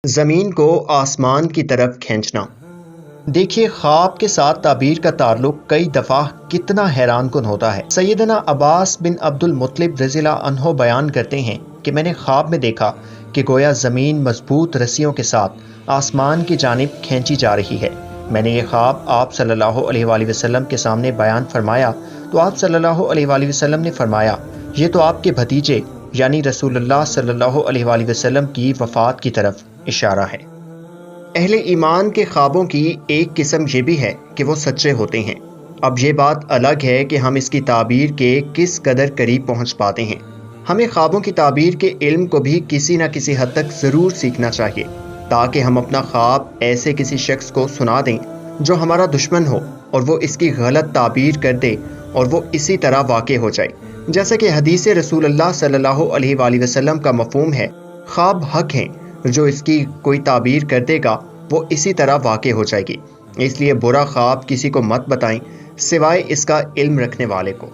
زمین کو آسمان کی طرف کھینچنا۔ دیکھیے خواب کے ساتھ تعبیر کا تعلق کئی دفعہ کتنا حیران کن ہوتا ہے۔ سیدنا عباس بن عبد المطلب رضی اللہ عنہ بیان کرتے ہیں کہ میں نے خواب میں دیکھا کہ گویا زمین مضبوط رسیوں کے ساتھ آسمان کی جانب کھینچی جا رہی ہے۔ میں نے یہ خواب آپ صلی اللہ علیہ وآلہ وسلم کے سامنے بیان فرمایا تو آپ صلی اللہ علیہ وآلہ وسلم نے فرمایا، یہ تو آپ کے بھتیجے یعنی رسول اللہ صلی اللہ علیہ وآلہ وسلم کی وفات کی طرف اشارہ ہے۔ اہل ایمان کے خوابوں کی ایک قسم یہ بھی ہے کہ وہ سچے ہوتے ہیں۔ اب یہ بات الگ ہے کہ ہم اس کی تعبیر کے کس قدر قریب پہنچ پاتے ہیں۔ ہمیں خوابوں کی تعبیر کے علم کو بھی کسی نہ کسی حد تک ضرور سیکھنا چاہیے تاکہ ہم اپنا خواب ایسے کسی شخص کو سنا دیں جو ہمارا دشمن ہو اور وہ اس کی غلط تعبیر کر دے اور وہ اسی طرح واقع ہو جائے۔ جیسا کہ حدیث رسول اللہ صلی اللہ علیہ وآلہ وسلم کا مفہوم ہے، خواب حق ہیں، جو اس کی کوئی تعبیر کر دے گا وہ اسی طرح واقع ہو جائے گی۔ اس لیے برا خواب کسی کو مت بتائیں سوائے اس کا علم رکھنے والے کو۔